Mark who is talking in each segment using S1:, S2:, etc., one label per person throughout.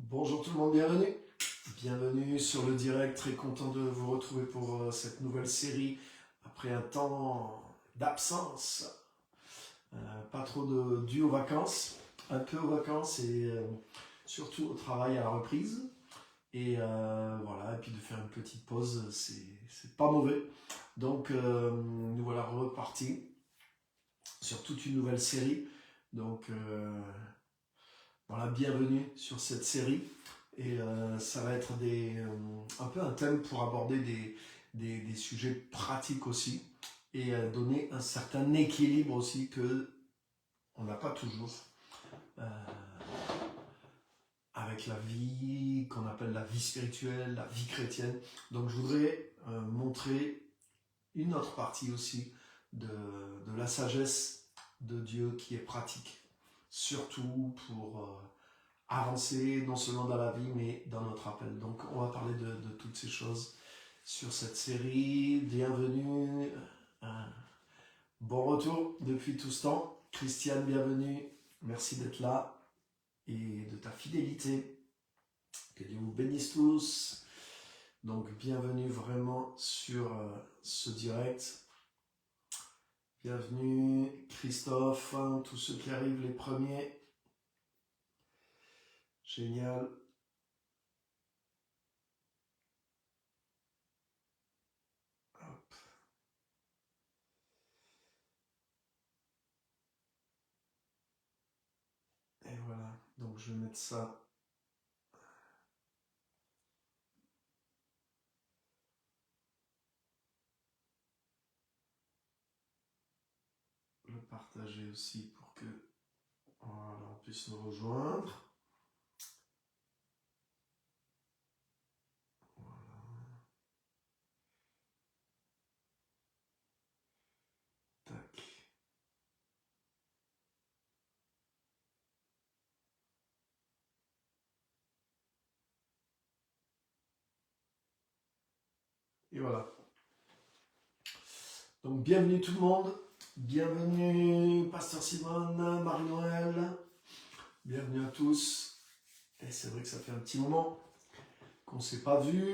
S1: Bonjour tout le monde, bienvenue. Bienvenue sur le direct, très content de vous retrouver pour cette nouvelle série après un temps d'absence. Pas trop dû aux vacances, un peu aux vacances et surtout au travail à la reprise. Et voilà, et puis de faire une petite pause, c'est pas mauvais. Donc nous voilà repartis sur toute une nouvelle série. Donc voilà, bienvenue sur cette série. Et ça va être un peu un thème pour aborder des sujets pratiques aussi et donner un certain équilibre aussi que on n'a pas toujours euh, avec la vie qu'on appelle la vie spirituelle, la vie chrétienne. Donc je voudrais montrer une autre partie aussi de la sagesse de Dieu qui est pratique, surtout pour avancer non seulement dans la vie mais dans notre appel. Donc on va parler de toutes ces choses sur cette série. Bienvenue, bon retour depuis tout ce temps. Christiane, bienvenue, merci d'être là et de ta fidélité. Que Dieu vous bénisse tous. Donc bienvenue vraiment sur ce direct. Bienvenue Christophe, tous ceux qui arrivent les premiers. Génial. Hop. Et voilà, donc je vais mettre ça. Le partager aussi pour que voilà, on puisse nous rejoindre. Voilà. Tac. Et voilà. Donc bienvenue tout le monde. Bienvenue Pasteur Simone, Marie-Noël. Bienvenue à tous. Et c'est vrai que ça fait un petit moment qu'on ne s'est pas vu.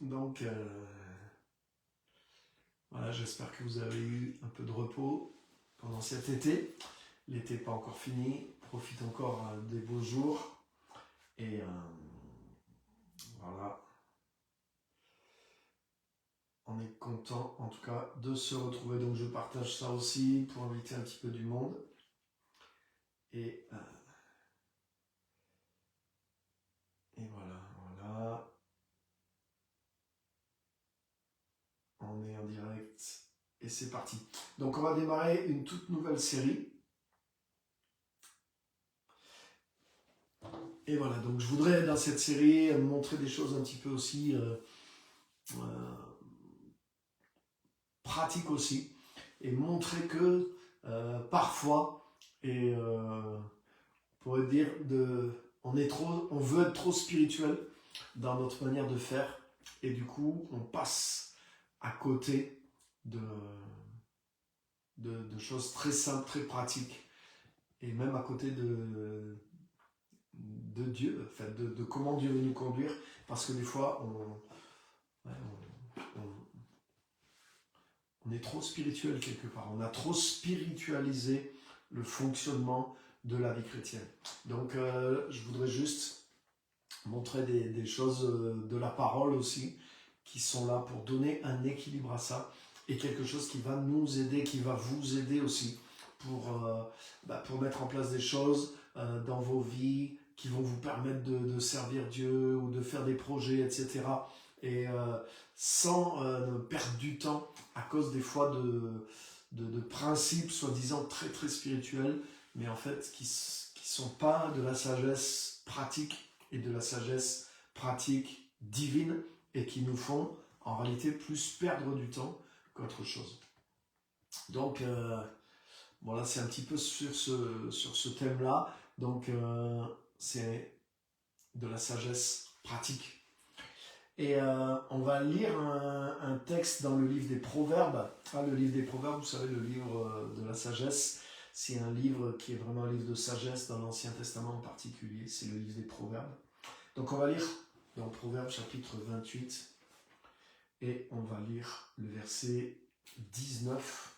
S1: Donc voilà, j'espère que vous avez eu un peu de repos pendant cet été. L'été n'est pas encore fini. Profite encore des beaux jours. Et voilà. On est content en tout cas de se retrouver. Donc je partage ça aussi pour inviter un petit peu du monde. Et voilà. On est en direct et c'est parti. Donc on va démarrer une toute nouvelle série. Et voilà, donc je voudrais dans cette série montrer des choses un petit peu aussi pratiques aussi. Et montrer que parfois, et on pourrait dire, on veut être trop spirituel dans notre manière de faire. Et du coup, on passe à côté de choses très simples, très pratiques. Et même à côté de Dieu, en fait, de comment Dieu veut nous conduire, parce que des fois, on est trop spirituel quelque part, on a trop spiritualisé le fonctionnement de la vie chrétienne. Donc, je voudrais juste montrer des choses de la parole aussi, qui sont là pour donner un équilibre à ça, et quelque chose qui va nous aider, qui va vous aider aussi, pour mettre en place des choses dans vos vies, qui vont vous permettre de servir Dieu ou de faire des projets, etc. Et sans perdre du temps à cause des fois de principes soi-disant très très spirituels, mais en fait qui sont pas de la sagesse pratique et de la sagesse pratique divine et qui nous font en réalité plus perdre du temps qu'autre chose. Donc voilà, c'est un petit peu sur ce thème-là. Donc c'est de la sagesse pratique. Et on va lire un texte dans le livre des Proverbes. Le livre des Proverbes, vous savez, le livre de la sagesse, c'est un livre qui est vraiment un livre de sagesse dans l'Ancien Testament en particulier. C'est le livre des Proverbes. Donc on va lire dans Proverbe chapitre 28 et on va lire le verset 19.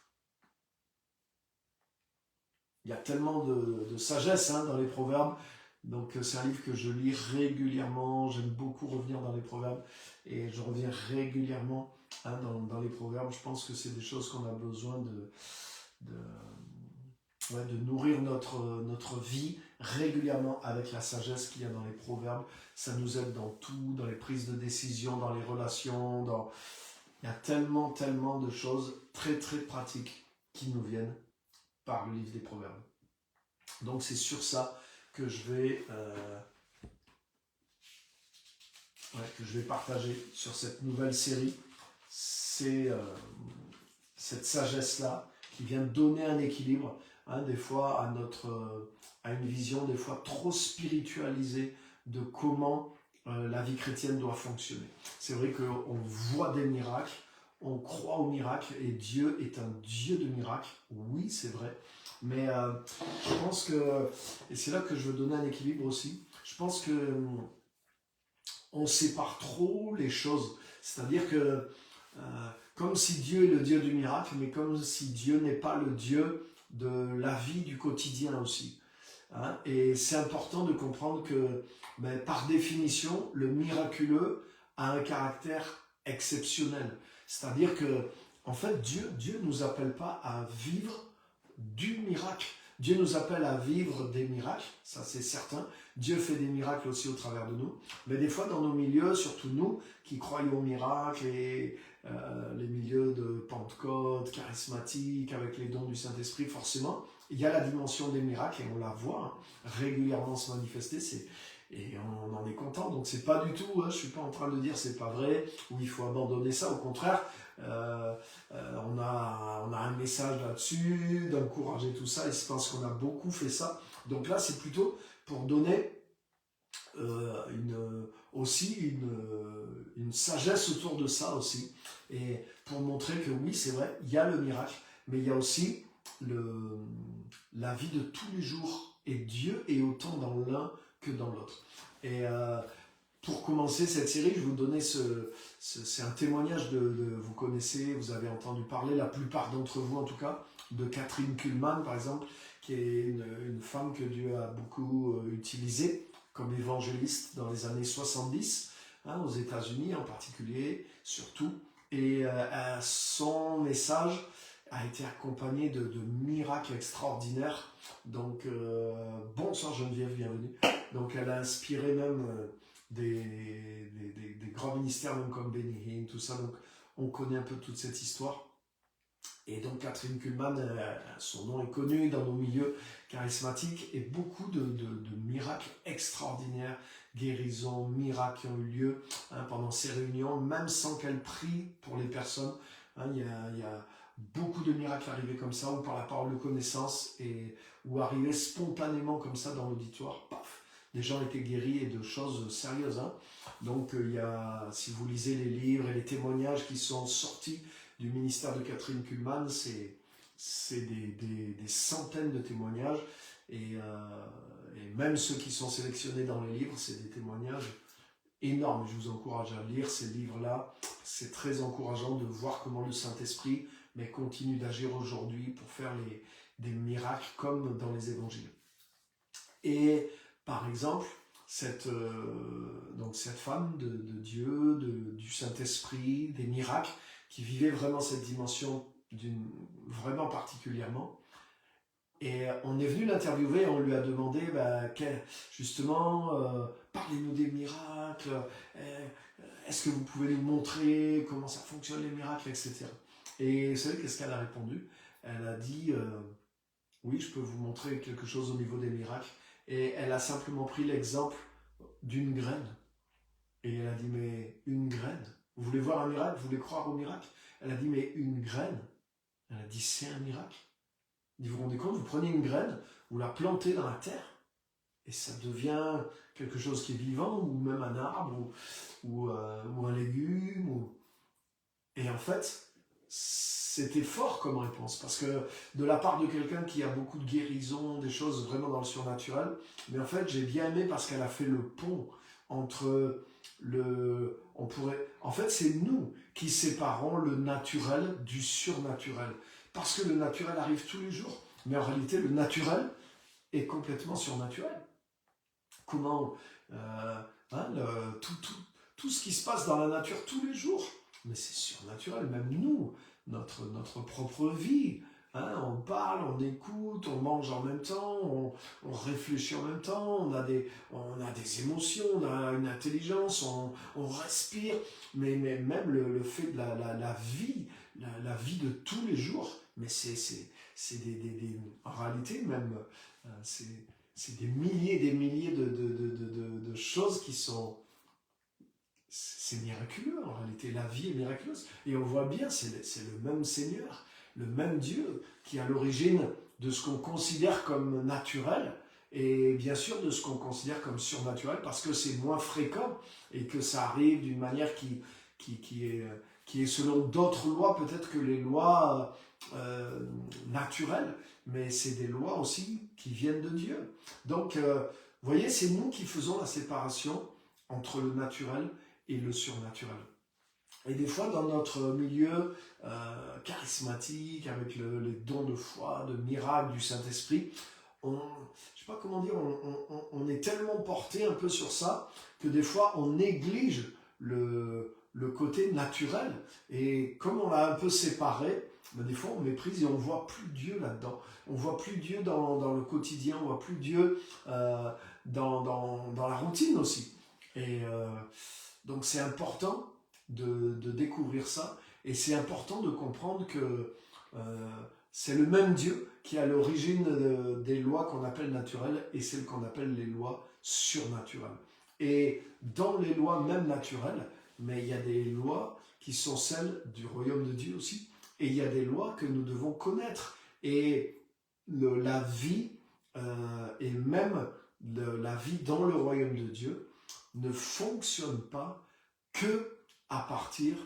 S1: Il y a tellement de sagesse dans les proverbes. Donc c'est un livre que je lis régulièrement. J'aime beaucoup revenir dans les proverbes. Et je reviens régulièrement dans les proverbes. Je pense que c'est des choses qu'on a besoin de nourrir notre vie régulièrement avec la sagesse qu'il y a dans les proverbes. Ça nous aide dans tout, dans les prises de décision, dans les relations. Il y a tellement de choses très très pratiques qui nous viennent par le livre des Proverbes. Donc c'est sur ça que je vais partager sur cette nouvelle série. C'est cette sagesse-là qui vient donner un équilibre, des fois à une vision des fois trop spiritualisée de comment la vie chrétienne doit fonctionner. C'est vrai qu'on voit des miracles, on croit aux miracles et Dieu est un Dieu de miracles. Oui, c'est vrai. Mais je pense que, et c'est là que je veux donner un équilibre aussi, je pense que on sépare trop les choses. C'est-à-dire que, comme si Dieu est le Dieu du miracle, mais comme si Dieu n'est pas le Dieu de la vie du quotidien aussi. Et c'est important de comprendre que, par définition, le miraculeux a un caractère exceptionnel. C'est-à-dire que, en fait, Dieu ne nous appelle pas à vivre du miracle. Dieu nous appelle à vivre des miracles, ça c'est certain. Dieu fait des miracles aussi au travers de nous. Mais des fois, dans nos milieux, surtout nous, qui croyons aux miracles, et les milieux de Pentecôte, charismatiques, avec les dons du Saint-Esprit, forcément, il y a la dimension des miracles, et on la voit régulièrement se manifester, et on en est content. Donc c'est pas du tout, je suis pas en train de dire c'est pas vrai, ou il faut abandonner ça, au contraire, on a un message là-dessus, d'encourager tout ça, et je pense qu'on a beaucoup fait ça. Donc là, c'est plutôt pour donner une sagesse autour de ça aussi, et pour montrer que oui, c'est vrai, il y a le miracle, mais il y a aussi la vie de tous les jours, et Dieu est autant dans l'un que dans l'autre. Et pour commencer cette série, je vais vous donner c'est un témoignage vous connaissez, vous avez entendu parler, la plupart d'entre vous en tout cas, de Kathryn Kuhlman par exemple, qui est une femme que Dieu a beaucoup utilisée comme évangéliste dans les années 70, aux États-Unis en particulier, surtout. Et son message a été accompagné de miracles extraordinaires. Donc, bonsoir Geneviève, bienvenue. Donc, elle a inspiré même des grands ministères, même comme Benny Hinn, tout ça. Donc, on connaît un peu toute cette histoire. Et donc, Kathryn Kuhlman, son nom est connu dans nos milieux charismatiques, et beaucoup de miracles extraordinaires, guérisons, miracles qui ont eu lieu pendant ces réunions, même sans qu'elle prie pour les personnes. Il y a beaucoup de miracles arrivés comme ça, ou par la parole de connaissance, ou arrivés spontanément comme ça dans l'auditoire, paf, des gens étaient guéris, et de choses sérieuses. Donc si vous lisez les livres et les témoignages qui sont sortis du ministère de Kathryn Kuhlman, c'est des centaines de témoignages, et même ceux qui sont sélectionnés dans les livres, c'est des témoignages énormes. Je vous encourage à lire ces livres-là. C'est très encourageant de voir comment le Saint-Esprit continue d'agir aujourd'hui pour faire des miracles comme dans les évangiles. Et par exemple, cette femme de Dieu, du Saint-Esprit, des miracles, qui vivait vraiment cette dimension vraiment particulièrement. Et on est venu l'interviewer, on lui a demandé, justement, parlez-nous des miracles, est-ce que vous pouvez nous montrer comment ça fonctionne les miracles, etc. Et vous savez qu'est-ce qu'elle a répondu? Elle a dit, oui, je peux vous montrer quelque chose au niveau des miracles. Et elle a simplement pris l'exemple d'une graine. Et elle a dit, mais une graine? Vous voulez voir un miracle? Vous voulez croire au miracle? Elle a dit, mais une graine? Elle a dit, c'est un miracle. Vous vous rendez compte, vous prenez une graine, vous la plantez dans la terre, et ça devient quelque chose qui est vivant, ou même un arbre, ou un légume. Et en fait, c'était fort comme réponse, parce que de la part de quelqu'un qui a beaucoup de guérison, des choses vraiment dans le surnaturel, mais en fait, j'ai bien aimé parce qu'elle a fait le pont entre en fait, c'est nous qui séparons le naturel du surnaturel. Parce que le naturel arrive tous les jours. Mais en réalité, le naturel est complètement surnaturel. Comment tout ce qui se passe dans la nature tous les jours, mais c'est surnaturel. Même nous, notre propre vie, on parle, on écoute, on mange en même temps, on réfléchit en même temps, on a des émotions, on a une intelligence, on respire, mais même le fait de la vie, la vie de tous les jours, mais c'est en réalité même, c'est des milliers de choses qui sont... C'est miraculeux en réalité, la vie est miraculeuse. Et on voit bien, c'est le même Seigneur, le même Dieu qui est à l'origine de ce qu'on considère comme naturel et bien sûr de ce qu'on considère comme surnaturel parce que c'est moins fréquent et que ça arrive d'une manière qui est selon d'autres lois peut-être que les lois naturelles, mais c'est des lois aussi qui viennent de Dieu. Donc, vous voyez, c'est nous qui faisons la séparation entre le naturel et le surnaturel. Et des fois, dans notre milieu charismatique, avec les dons de foi, de miracles, du Saint-Esprit, je ne sais pas comment dire, on est tellement porté un peu sur ça que des fois, on néglige le côté naturel. Et comme on l'a un peu séparé, ben des fois, on méprise et on ne voit plus Dieu là-dedans. On ne voit plus Dieu dans le quotidien, on ne voit plus Dieu dans la routine aussi. Et donc, c'est important de découvrir ça, et c'est important de comprendre que c'est le même Dieu qui est à l'origine des lois qu'on appelle naturelles et celles qu'on appelle les lois surnaturelles. Et dans les lois même naturelles, mais il y a des lois qui sont celles du royaume de Dieu aussi, et il y a des lois que nous devons connaître. Et la vie, et même la vie dans le royaume de Dieu, ne fonctionne pas que à partir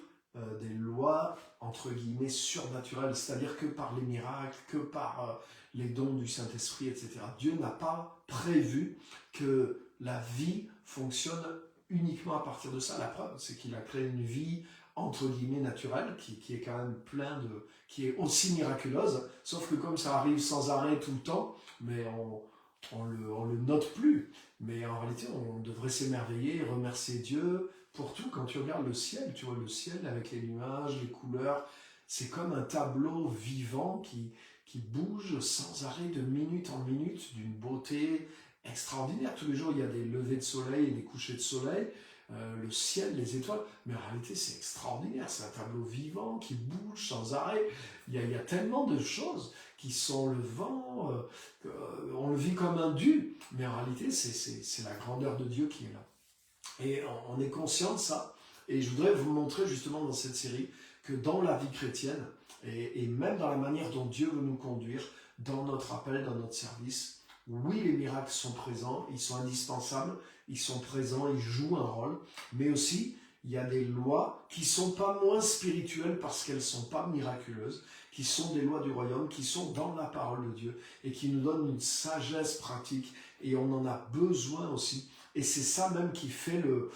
S1: des lois, entre guillemets, surnaturelles, c'est-à-dire que par les miracles, que par les dons du Saint-Esprit, etc. Dieu n'a pas prévu que la vie fonctionne uniquement à partir de ça. La preuve, c'est qu'il a créé une vie, entre guillemets, naturelle, qui est quand même qui est aussi miraculeuse, sauf que comme ça arrive sans arrêt tout le temps, mais on le note plus. Mais en réalité, on devrait s'émerveiller et remercier Dieu pour tout. Quand tu regardes le ciel, tu vois le ciel avec les nuages, les couleurs, c'est comme un tableau vivant qui bouge sans arrêt de minute en minute, d'une beauté extraordinaire. Tous les jours, il y a des levées de soleil et des couchers de soleil, le ciel, les étoiles, mais en réalité, c'est extraordinaire. C'est un tableau vivant qui bouge sans arrêt. Il y a tellement de choses qui sont le vent, on le vit comme un dû, mais en réalité, c'est la grandeur de Dieu qui est là. Et on est conscient de ça. Et je voudrais vous montrer justement dans cette série que dans la vie chrétienne, et même dans la manière dont Dieu veut nous conduire, dans notre appel, dans notre service, oui, les miracles sont présents, ils sont indispensables, ils sont présents, ils jouent un rôle, mais aussi, il y a des lois qui ne sont pas moins spirituelles parce qu'elles ne sont pas miraculeuses, qui sont des lois du royaume, qui sont dans la parole de Dieu et qui nous donnent une sagesse pratique, et on en a besoin aussi. Et c'est ça même qui fait le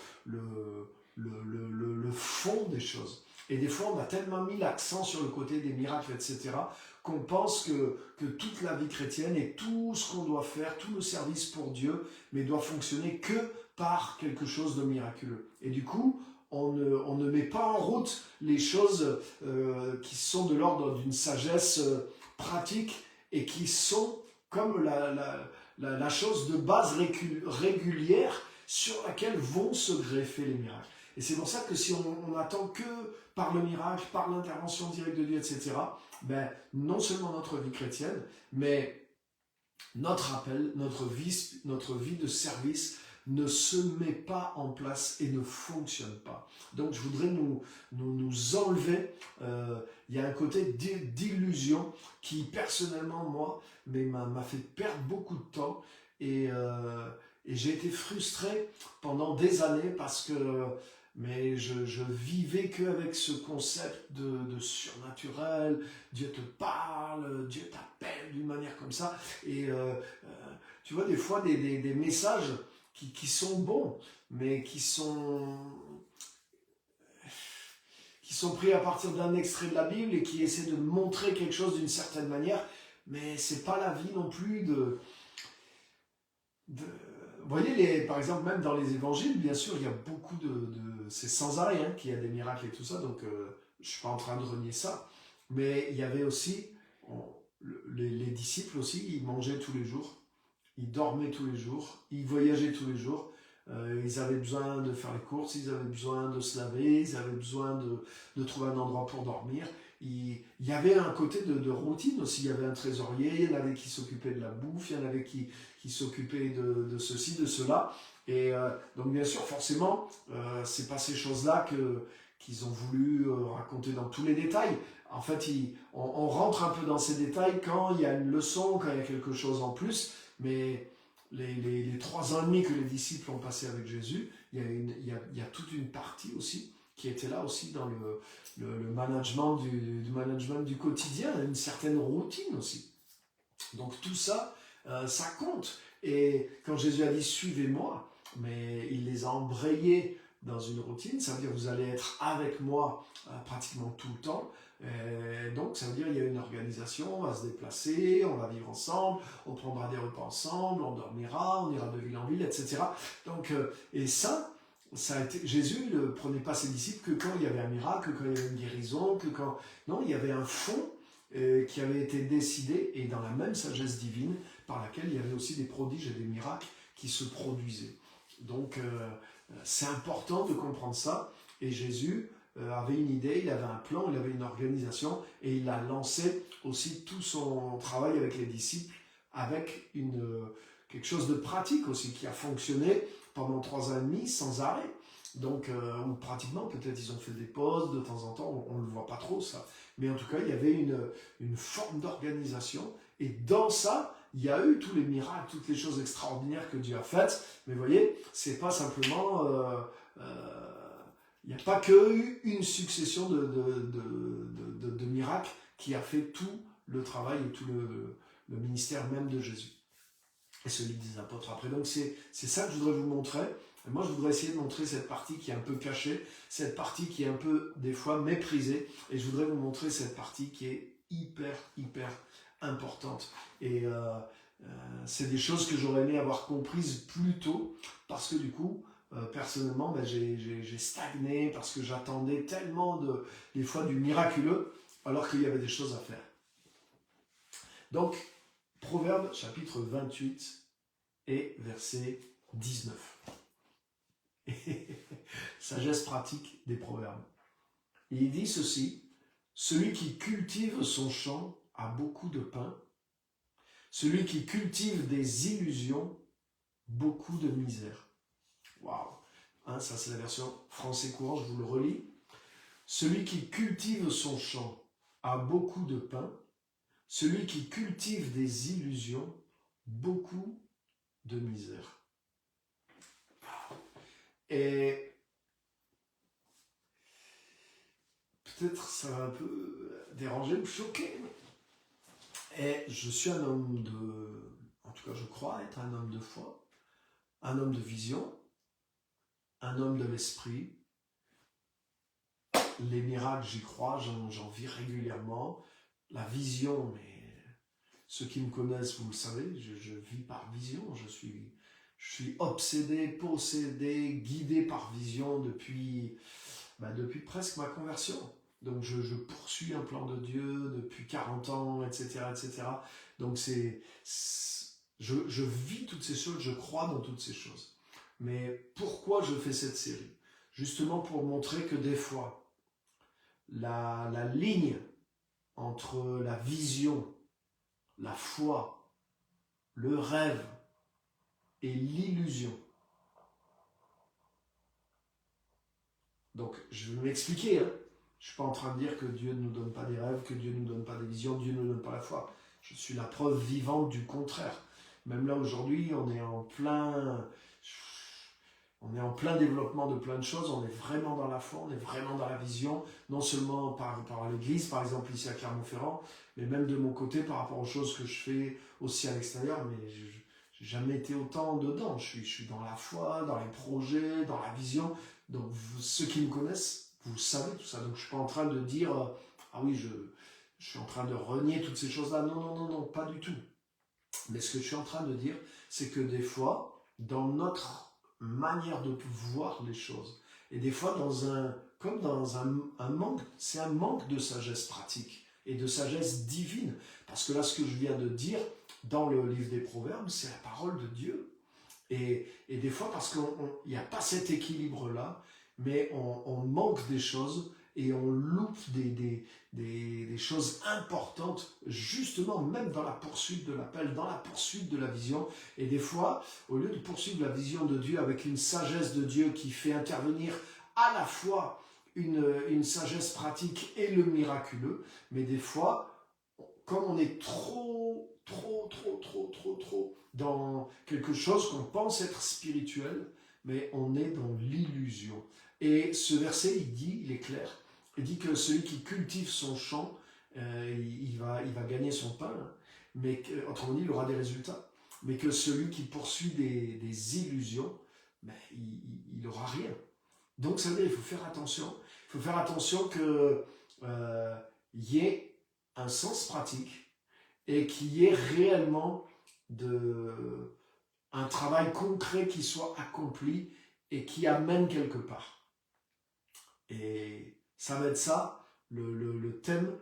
S1: fond des choses. Et des fois, on a tellement mis l'accent sur le côté des miracles, etc., qu'on pense que toute la vie chrétienne et tout ce qu'on doit faire, tout le service pour Dieu, mais doit fonctionner que par quelque chose de miraculeux. Et du coup, on ne met pas en route les choses qui sont de l'ordre d'une sagesse pratique et qui sont comme la chose de base régulière sur laquelle vont se greffer les miracles. Et c'est pour ça que si on attend que par le miracle, par l'intervention directe de Dieu, etc., ben, non seulement notre vie chrétienne, mais notre appel, notre vie de service ne se met pas en place et ne fonctionne pas. Donc je voudrais nous enlever, il y a un côté d'illusion qui personnellement, moi, m'a fait perdre beaucoup de temps, et j'ai été frustré pendant des années parce que je vivais qu'avec ce concept de surnaturel. Dieu te parle, Dieu t'appelle d'une manière comme ça, et tu vois des fois des messages qui sont bons, mais qui sont pris à partir d'un extrait de la Bible et qui essaient de montrer quelque chose d'une certaine manière, mais c'est pas la vie non plus vous voyez, par exemple, même dans les évangiles, bien sûr, il y a beaucoup c'est sans arrêt qu'il y a des miracles et tout ça, donc je suis pas en train de renier ça, mais il y avait aussi, les disciples aussi, ils mangeaient tous les jours, ils dormaient tous les jours, ils voyageaient tous les jours, ils avaient besoin de faire les courses, ils avaient besoin de se laver, ils avaient besoin de trouver un endroit pour dormir. Il y avait un côté de routine aussi, il y avait un trésorier, il y en avait qui s'occupaient de la bouffe, il y en avait qui s'occupaient de ceci, de cela. Et donc bien sûr, forcément, c'est pas ces choses-là qu'ils ont voulu raconter dans tous les détails. En fait, on rentre un peu dans ces détails quand il y a une leçon, quand il y a quelque chose en plus, mais les 3 ans et demi que les disciples ont passé avec Jésus, il y a toute une partie aussi qui était là aussi dans le management du management du quotidien, une certaine routine aussi. Donc tout ça, ça compte. Et quand Jésus a dit « suivez-moi », mais il les a embrayés dans une routine, ça veut dire vous allez être avec moi pratiquement tout le temps. Donc ça veut dire il y a une organisation, on va se déplacer, on va vivre ensemble, on prendra des repas ensemble, on dormira, on ira de ville en ville, etc. Donc, et ça a été, Jésus ne prenait pas ses disciples que quand il y avait un miracle, que quand il y avait une guérison, que quand... Non, il y avait un fond qui avait été décidé, et dans la même sagesse divine, par laquelle il y avait aussi des prodiges et des miracles qui se produisaient. Donc, c'est important de comprendre ça, et Jésus avait une idée, il avait un plan, il avait une organisation, et il a lancé aussi tout son travail avec les disciples, avec quelque chose de pratique aussi, qui a fonctionné pendant 3 ans et demi sans arrêt. Donc, ou pratiquement, peut-être ils ont fait des pauses de temps en temps, on ne le voit pas trop ça. Mais en tout cas, il y avait une forme d'organisation, et dans ça, il y a eu tous les miracles, toutes les choses extraordinaires que Dieu a faites. Mais vous voyez, c'est pas simplement... il n'y a pas qu'une succession de miracles qui a fait tout le travail et tout le ministère même de Jésus. Et celui des apôtres après. Donc c'est ça que je voudrais vous montrer. Et moi je voudrais essayer de montrer cette partie qui est un peu cachée, cette partie qui est un peu des fois méprisée, et je voudrais vous montrer cette partie qui est hyper importante. Et c'est des choses que j'aurais aimé avoir comprises plus tôt, parce que du coup, personnellement, j'ai stagné, parce que j'attendais tellement des fois du miraculeux, alors qu'il y avait des choses à faire. Donc, Proverbe chapitre 28 et verset 19. Sagesse pratique des proverbes. Et il dit ceci: celui qui cultive son champ a beaucoup de pain, celui qui cultive des illusions, beaucoup de misère. Waouh! Ça c'est la version français courant, je vous le relis. Celui qui cultive son champ a beaucoup de pain, celui qui cultive des illusions, beaucoup de misère. Et peut-être ça va un peu déranger ou choquer. Et je suis un homme en tout cas je crois être un homme de foi, un homme de vision, un homme de l'esprit. Les miracles, j'y crois, j'en vis régulièrement. La vision, mais ceux qui me connaissent, vous le savez, je vis par vision. Je suis obsédé, possédé, guidé par vision depuis presque ma conversion. Donc je poursuis un plan de Dieu depuis 40 ans, etc. etc. Donc je vis toutes ces choses, je crois dans toutes ces choses. Mais pourquoi je fais cette série? Justement pour montrer que des fois, la ligne entre la vision, la foi, le rêve et l'illusion. Donc, je vais m'expliquer. Je ne suis pas en train de dire que Dieu ne nous donne pas des rêves, que Dieu ne nous donne pas des visions, Dieu ne nous donne pas la foi. Je suis la preuve vivante du contraire. Même là, aujourd'hui, on est en plein développement de plein de choses, on est vraiment dans la foi, on est vraiment dans la vision, non seulement par l'église, par exemple ici à Clermont-Ferrand, mais même de mon côté par rapport aux choses que je fais aussi à l'extérieur, mais j'ai jamais été autant dedans. Je suis dans la foi, dans les projets, dans la vision. Donc ceux qui me connaissent, vous savez tout ça. Donc je suis pas en train de dire ah oui, je suis en train de renier toutes ces choses-là. Non, non, non, non, pas du tout. Mais ce que je suis en train de dire, c'est que des fois, dans notre manière de voir les choses, et des fois comme dans un manque, c'est un manque de sagesse pratique et de sagesse divine. Parce que là, ce que je viens de dire dans le livre des Proverbes, c'est la parole de Dieu. Et des fois, parce qu'il n'y a pas cet équilibre-là, mais on manque des choses et on loupe des choses importantes, justement, même dans la poursuite de l'appel, dans la poursuite de la vision. Et des fois, au lieu de poursuivre la vision de Dieu avec une sagesse de Dieu qui fait intervenir à la fois une sagesse pratique et le miraculeux, mais des fois, comme on est trop dans quelque chose qu'on pense être spirituel, mais on est dans l'illusion. Et ce verset, il est clair, il dit que celui qui cultive son champ, il va gagner son pain, hein, mais autrement dit, il aura des résultats. Mais que celui qui poursuit des illusions, ben, il n'aura rien. Donc ça veut dire qu'il faut faire attention. Il faut faire attention qu'il y ait un sens pratique et qu'il y ait réellement un travail concret qui soit accompli et qui amène quelque part. Et ça va être ça, le thème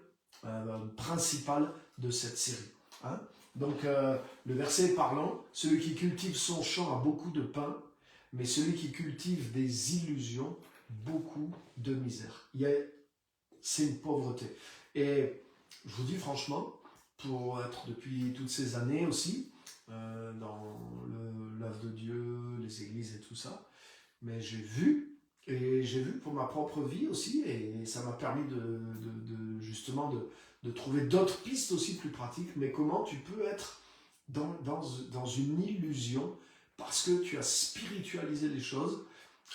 S1: principal de cette série. Hein? Donc le verset est parlant, celui qui cultive son champ a beaucoup de pain, mais celui qui cultive des illusions, beaucoup de misère. C'est une pauvreté. Et je vous dis franchement, pour être depuis toutes ces années aussi, dans l'œuvre de Dieu, les églises et tout ça, mais j'ai vu pour ma propre vie aussi, et ça m'a permis justement de trouver d'autres pistes aussi plus pratiques, mais comment tu peux être dans une illusion parce que tu as spiritualisé les choses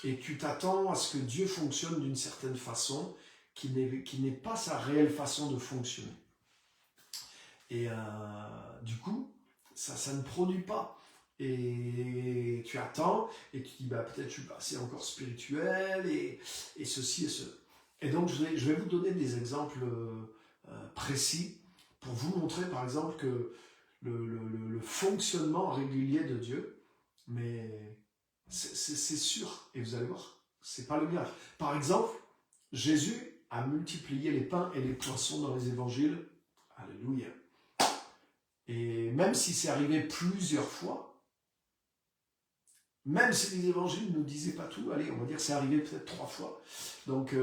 S1: et tu t'attends à ce que Dieu fonctionne d'une certaine façon qui n'est pas sa réelle façon de fonctionner. Et du coup, ça ne produit pas. Et tu attends, et tu dis, bah, peut-être je suis pas assez encore spirituel, et ceci et ce. Et donc, je vais vous donner des exemples précis pour vous montrer, par exemple, que le fonctionnement régulier de Dieu, mais c'est sûr, et vous allez voir, c'est pas le miracle. Par exemple, Jésus a multiplié les pains et les poissons dans les évangiles. Alléluia. Et même si c'est arrivé plusieurs fois, même si les évangiles ne nous disaient pas tout, allez, on va dire que c'est arrivé peut-être 3 fois. Donc,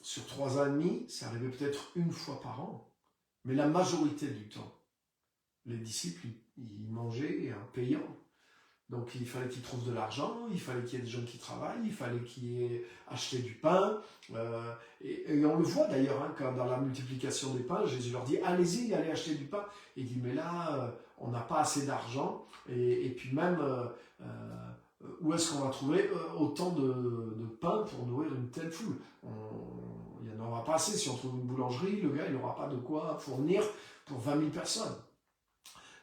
S1: sur 3 ans et demi, c'est arrivé peut-être 1 fois par an. Mais la majorité du temps, les disciples, ils mangeaient en payant. Donc il fallait qu'ils trouvent de l'argent, il fallait qu'il y ait des gens qui travaillent, il fallait qu'ils aient acheté du pain. Et on le voit d'ailleurs, hein, quand dans la multiplication des pains, Jésus leur dit « Allez-y, allez acheter du pain ». Il dit « Mais là, on n'a pas assez d'argent. » Et puis même, où est-ce qu'on va trouver autant de pain pour nourrir une telle foule? Il n'y en aura pas assez. Si on trouve une boulangerie, le gars, il n'aura pas de quoi fournir pour 20 000 personnes.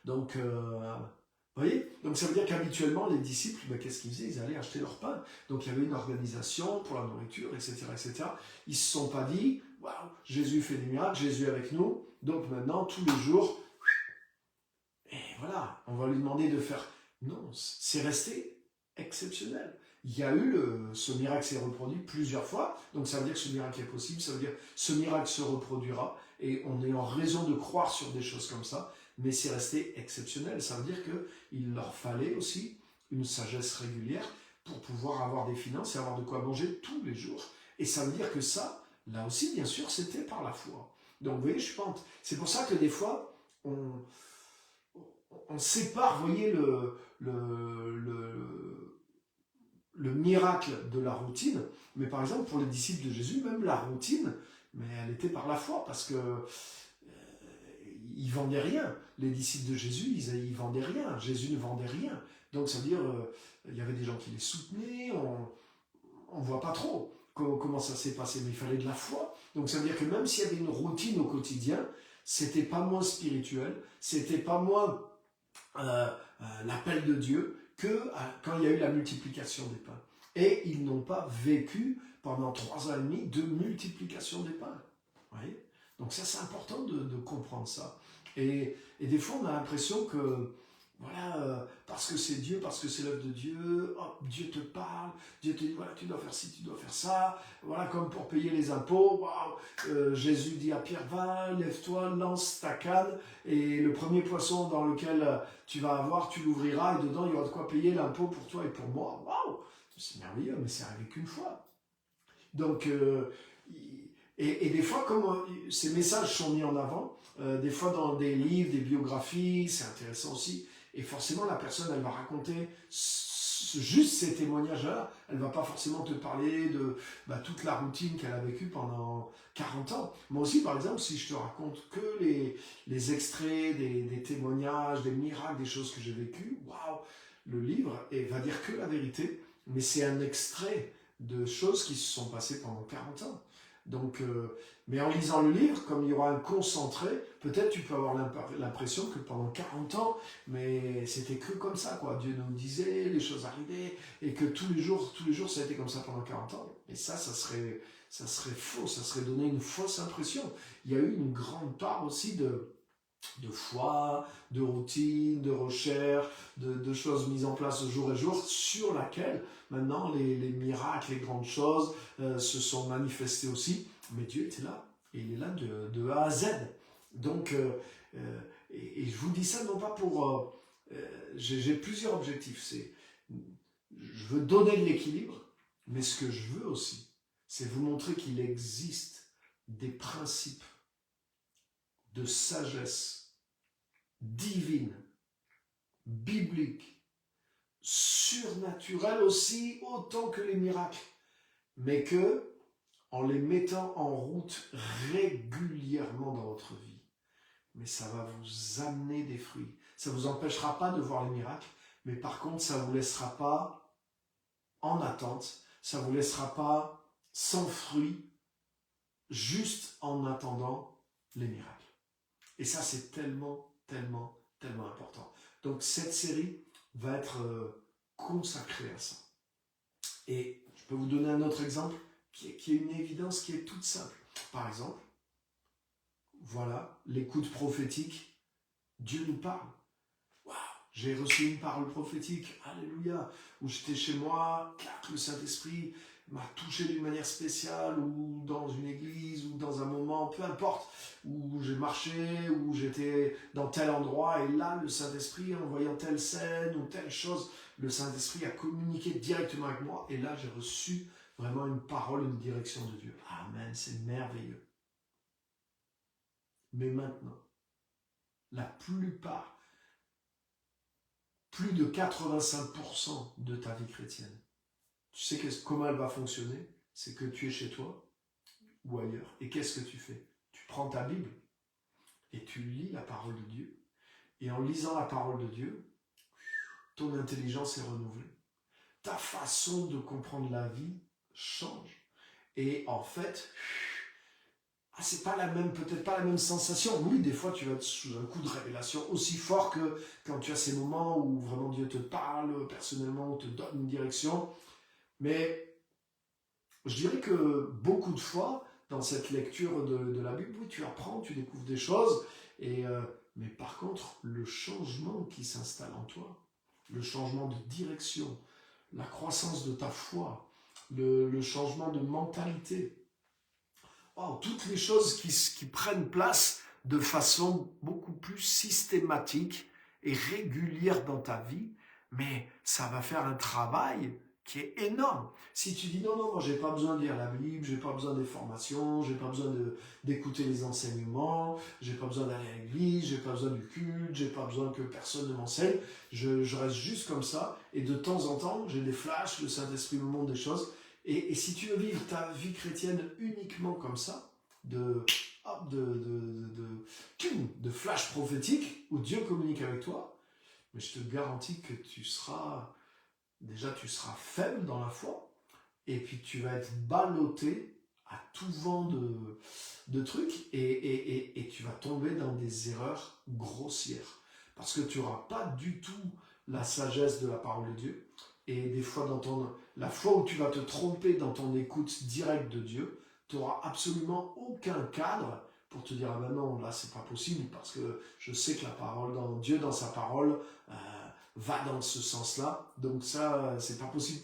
S1: Donc... vous voyez? Donc ça veut dire qu'habituellement, les disciples, ben, qu'est-ce qu'ils faisaient? Ils allaient acheter leur pain. Donc il y avait une organisation pour la nourriture, etc. etc. Ils ne se sont pas dit, waouh, Jésus fait des miracles, Jésus est avec nous. Donc maintenant, tous les jours, et voilà, on va lui demander de faire. Non, c'est resté exceptionnel. Il y a eu ce miracle s'est reproduit plusieurs fois. Donc ça veut dire que ce miracle est possible. Ça veut dire que ce miracle se reproduira. Et on est en raison de croire sur des choses comme ça. Mais c'est resté exceptionnel. Ça veut dire qu'il leur fallait aussi une sagesse régulière pour pouvoir avoir des finances et avoir de quoi manger tous les jours. Et ça veut dire que ça, là aussi, bien sûr, c'était par la foi. Donc, vous voyez, je pense. C'est pour ça que des fois, on sépare, vous voyez, le miracle de la routine. Mais par exemple, pour les disciples de Jésus, même la routine, mais elle était par la foi, parce que ils vendaient rien. Les disciples de Jésus, ils vendaient rien. Jésus ne vendait rien. Donc ça veut dire, il y avait des gens qui les soutenaient, on ne voit pas trop comment ça s'est passé, mais il fallait de la foi. Donc ça veut dire que même s'il y avait une routine au quotidien, c'était pas moins spirituel, c'était pas moins l'appel de Dieu que quand il y a eu la multiplication des pains. Et ils n'ont pas vécu pendant 3 ans et demi de multiplication des pains. Vous voyez? Donc ça, c'est important de comprendre ça. Et des fois, on a l'impression que, voilà, parce que c'est Dieu, parce que c'est l'œuvre de Dieu, hop, Dieu te parle, Dieu te dit, voilà, tu dois faire ci, tu dois faire ça, voilà, comme pour payer les impôts, waouh, Jésus dit à Pierre, va, lève-toi, lance ta canne, et le premier poisson dans lequel tu vas avoir, tu l'ouvriras, et dedans, il y aura de quoi payer l'impôt pour toi et pour moi, waouh, c'est merveilleux, mais c'est arrivé qu'une fois. Donc, et des fois, comme ces messages sont mis en avant, des fois dans des livres, des biographies, c'est intéressant aussi, et forcément la personne, elle va raconter juste ces témoignages-là, elle ne va pas forcément te parler de toute la routine qu'elle a vécue pendant 40 ans. Moi aussi, par exemple, si je te raconte que les extraits des témoignages, des miracles, des choses que j'ai vécues, waouh, le livre va dire que la vérité, mais c'est un extrait de choses qui se sont passées pendant 40 ans. Donc, mais en lisant le livre, comme il y aura un concentré, peut-être tu peux avoir l'impression que pendant 40 ans, mais c'était que comme ça, quoi. Dieu nous disait, les choses arrivaient, et que tous les jours, ça a été comme ça pendant 40 ans. Et ça serait faux, ça serait donner une fausse impression. Il y a eu une grande part aussi de foi, de routine, de recherche, de choses mises en place jour et jour, sur laquelle maintenant les miracles, les grandes choses se sont manifestées aussi. Mais Dieu était là, et il est là de A à Z. Donc, et je vous dis ça non pas pour... j'ai plusieurs objectifs. Je veux donner de l'équilibre, mais ce que je veux aussi, c'est vous montrer qu'il existe des principes de sagesse divine, biblique, surnaturelle aussi, autant que les miracles, mais que, en les mettant en route régulièrement dans votre vie, mais ça va vous amener des fruits. Ça ne vous empêchera pas de voir les miracles, mais par contre, ça ne vous laissera pas en attente, ça ne vous laissera pas sans fruits, juste en attendant les miracles. Et ça, c'est tellement, tellement, tellement important. Donc, cette série va être consacrée à ça. Et je peux vous donner un autre exemple qui est une évidence qui est toute simple. Par exemple, voilà, l'écoute prophétique, Dieu nous parle. Waouh, j'ai reçu une parole prophétique, alléluia, où j'étais chez moi, clac, le Saint-Esprit m'a touché d'une manière spéciale, ou dans une église, ou dans un moment, peu importe, où j'ai marché, où j'étais dans tel endroit, et là, le Saint-Esprit, en voyant telle scène ou telle chose, le Saint-Esprit a communiqué directement avec moi, et là, j'ai reçu vraiment une parole, une direction de Dieu. Amen, c'est merveilleux. Mais maintenant, la plupart, plus de 85% de ta vie chrétienne, tu sais comment elle va fonctionner? C'est que tu es chez toi ou ailleurs. Et qu'est-ce que tu fais? Tu prends ta Bible et tu lis la parole de Dieu. Et en lisant la parole de Dieu, ton intelligence est renouvelée. Ta façon de comprendre la vie change. Et en fait, c'est pas peut-être pas la même sensation. Oui, des fois, tu vas être sous un coup de révélation aussi fort que quand tu as ces moments où vraiment Dieu te parle personnellement, te donne une direction. Mais je dirais que beaucoup de fois, dans cette lecture de la Bible, oui, tu apprends, tu découvres des choses, mais par contre, le changement qui s'installe en toi, le changement de direction, la croissance de ta foi, le changement de mentalité, toutes les choses qui prennent place de façon beaucoup plus systématique et régulière dans ta vie, mais ça va faire un travail qui est énorme. Si tu dis non, moi j'ai pas besoin de lire la Bible, j'ai pas besoin des formations, j'ai pas besoin d'écouter les enseignements, j'ai pas besoin d'aller à l'église, j'ai pas besoin du culte, j'ai pas besoin que personne ne m'enseigne, je reste juste comme ça, et de temps en temps j'ai des flashs, le Saint-Esprit me montre des choses, et si tu veux vivre ta vie chrétienne uniquement comme ça, de flash prophétique, où Dieu communique avec toi, mais je te garantis que tu seras faible dans la foi, et puis tu vas être ballotté à tout vent de trucs et tu vas tomber dans des erreurs grossières. Parce que tu n'auras pas du tout la sagesse de la parole de Dieu. Et des fois, la fois où tu vas te tromper dans ton écoute directe de Dieu, tu n'auras absolument aucun cadre pour te dire, ah ben non, là c'est pas possible, parce que je sais que la parole, Dieu dans sa parole, va dans ce sens-là. Donc ça, c'est pas possible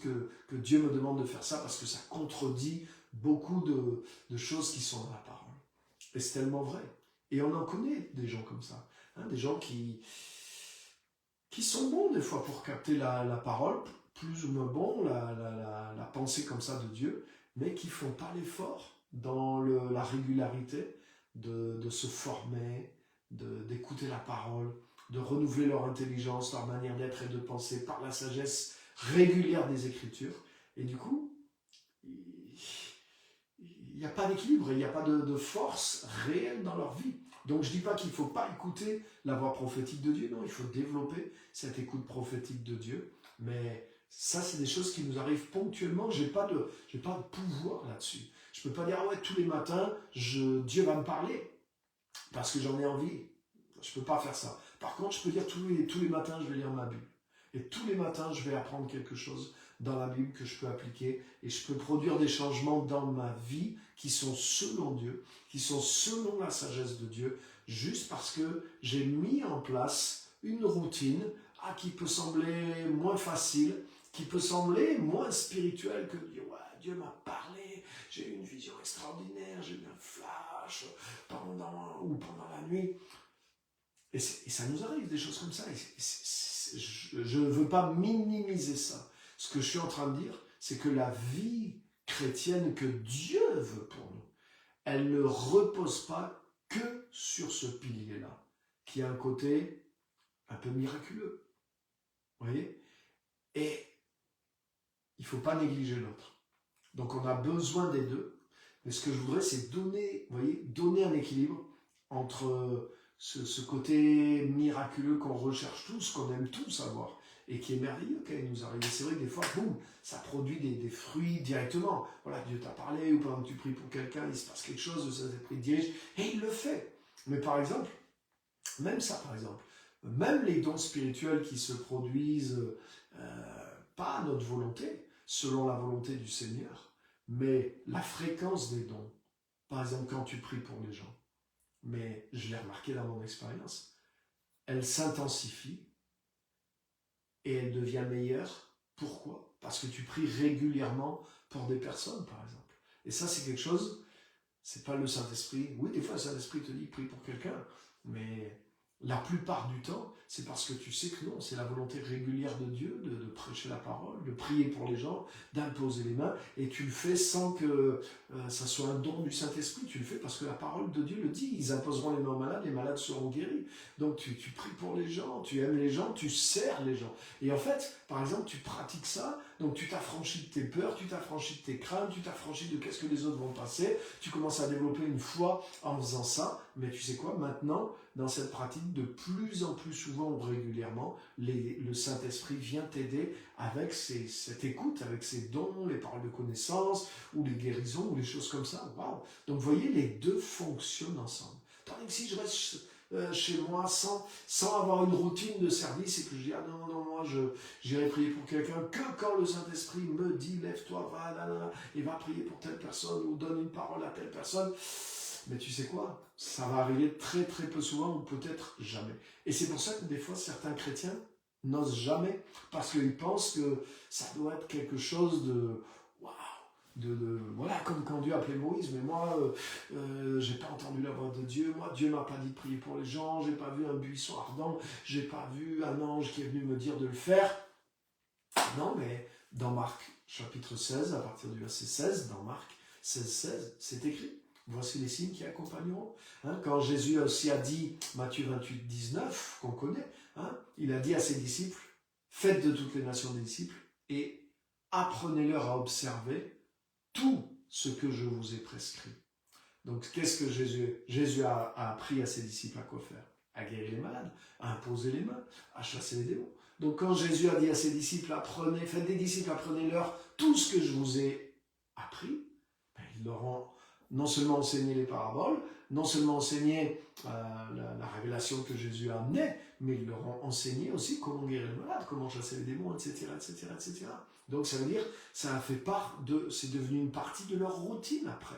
S1: que Dieu me demande de faire ça, parce que ça contredit beaucoup de choses qui sont dans la parole. Et c'est tellement vrai. Et on en connaît des gens comme ça. Hein, des gens qui sont bons des fois pour capter la parole, plus ou moins bons, la pensée comme ça de Dieu, mais qui ne font pas l'effort dans la régularité de se former, d'écouter la parole, de renouveler leur intelligence, leur manière d'être et de penser par la sagesse régulière des Écritures. Et du coup, il n'y a pas d'équilibre, il n'y a pas de force réelle dans leur vie. Donc je ne dis pas qu'il ne faut pas écouter la voix prophétique de Dieu, non, il faut développer cette écoute prophétique de Dieu, mais ça c'est des choses qui nous arrivent ponctuellement, je n'ai pas de pouvoir là-dessus. Je ne peux pas dire, ah ouais, tous les matins, Dieu va me parler, parce que j'en ai envie. Je ne peux pas faire ça. Par contre, je peux dire tous les matins, je vais lire ma Bible. Et tous les matins, je vais apprendre quelque chose dans la Bible que je peux appliquer. Et je peux produire des changements dans ma vie qui sont selon Dieu, qui sont selon la sagesse de Dieu, juste parce que j'ai mis en place une routine qui peut sembler moins facile, qui peut sembler moins spirituelle que de dire, ouais, Dieu m'a parlé, j'ai eu une vision extraordinaire, j'ai eu un flash pendant la nuit. Et ça nous arrive, des choses comme ça. Je ne veux pas minimiser ça. Ce que je suis en train de dire, c'est que la vie chrétienne que Dieu veut pour nous, elle ne repose pas que sur ce pilier-là, qui a un côté un peu miraculeux. Vous voyez ? Et il ne faut pas négliger l'autre. Donc on a besoin des deux. Mais ce que je voudrais, c'est donner un équilibre entre ce côté miraculeux qu'on recherche tous, qu'on aime tous avoir, et qui est merveilleux quand il nous arrive. Et c'est vrai que des fois, boum, ça produit des fruits directement. Voilà, Dieu t'a parlé, ou pendant que tu pries pour quelqu'un, il se passe quelque chose, le Saint-Esprit te dirige, et il le fait. Mais par exemple, même les dons spirituels qui se produisent pas à notre volonté, selon la volonté du Seigneur, mais la fréquence des dons. Par exemple, quand tu pries pour les gens, mais je l'ai remarqué dans mon expérience, elle s'intensifie et elle devient meilleure. Pourquoi ? Parce que tu pries régulièrement pour des personnes, par exemple. Et ça, c'est quelque chose, c'est pas le Saint-Esprit. Oui, des fois, le Saint-Esprit te dit prie pour quelqu'un, mais la plupart du temps, c'est parce que tu sais que non, c'est la volonté régulière de Dieu de prêcher la parole, de prier pour les gens, d'imposer les mains, et tu le fais sans que ça soit un don du Saint-Esprit, tu le fais parce que la parole de Dieu le dit, ils imposeront les mains aux malades, les malades seront guéris. Donc tu pries pour les gens, tu aimes les gens, tu sers les gens. Et en fait, par exemple, tu pratiques ça, donc tu t'affranchis de tes peurs, tu t'affranchis de tes craintes, tu t'affranchis de qu'est-ce que les autres vont passer, tu commences à développer une foi en faisant ça, mais tu sais quoi, maintenant, dans cette pratique, de plus en plus souvent ou régulièrement, le Saint-Esprit vient t'aider avec cette écoute, avec ses dons, les paroles de connaissance, ou les guérisons, ou les choses comme ça. Waouh! Donc vous voyez, les deux fonctionnent ensemble. Tandis que si je reste chez moi sans avoir une routine de service et que je dis, ah non, moi j'irai prier pour quelqu'un que quand le Saint-Esprit me dit, lève-toi, va, et va prier pour telle personne, ou donne une parole à telle personne. Mais tu sais quoi? Ça va arriver très très peu souvent ou peut-être jamais. Et c'est pour ça que des fois certains chrétiens n'osent jamais parce qu'ils pensent que ça doit être quelque chose de waouh, voilà, comme quand Dieu appelait Moïse. Mais moi, j'ai pas entendu la voix de Dieu. Moi, Dieu m'a pas dit de prier pour les gens. J'ai pas vu un buisson ardent. J'ai pas vu un ange qui est venu me dire de le faire. Non, mais dans Marc chapitre 16, à partir du verset 16, dans Marc 16, c'est écrit. Voici les signes qui accompagneront. Quand Jésus aussi a dit, Matthieu 28, 19, qu'on connaît, il a dit à ses disciples, faites de toutes les nations des disciples et apprenez-leur à observer tout ce que je vous ai prescrit. Donc qu'est-ce que Jésus a appris à ses disciples à quoi faire? À guérir les malades, à imposer les mains, à chasser les démons. Donc quand Jésus a dit à ses disciples, faites des disciples, apprenez-leur tout ce que je vous ai appris, ils l'auront non seulement enseigner les paraboles, non seulement enseigner la révélation que Jésus a amenée, mais ils leur ont enseigné aussi comment guérir les malades, comment chasser les démons, etc., etc., etc. Donc ça veut dire, ça a fait part de, c'est devenu une partie de leur routine après.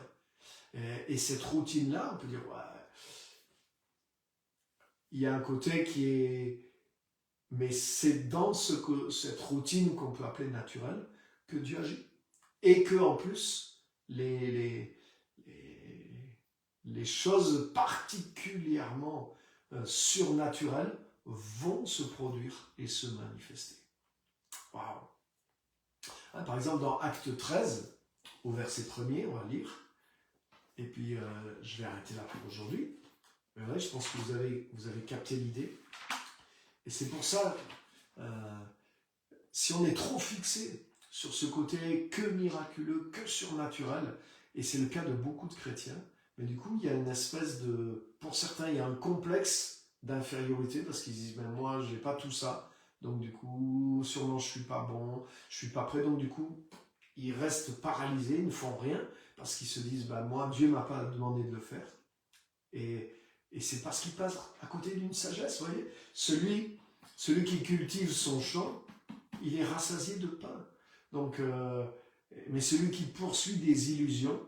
S1: Et cette routine-là, on peut dire, ouais, il y a un côté qui est... Mais c'est dans cette routine qu'on peut appeler naturelle que Dieu agit. Et que en plus, les choses particulièrement surnaturelles vont se produire et se manifester. Waouh! Hein, par exemple, dans Acte 13, au verset 1er, on va lire, et puis je vais arrêter là pour aujourd'hui. Ouais, je pense que vous avez capté l'idée. Et c'est pour ça, si on est trop fixé sur ce côté que miraculeux, que surnaturel, et c'est le cas de beaucoup de chrétiens, mais du coup, il y a une espèce de... Pour certains, il y a un complexe d'infériorité, parce qu'ils disent, ben moi, j'ai pas tout ça, donc du coup, sûrement, je suis pas bon, je suis pas prêt, donc du coup, ils restent paralysés, ils ne font rien, parce qu'ils se disent, ben moi, Dieu m'a pas demandé de le faire. Et c'est parce qu'il passe à côté d'une sagesse, vous voyez. Celui qui cultive son champ, il est rassasié de pain. Donc, mais celui qui poursuit des illusions,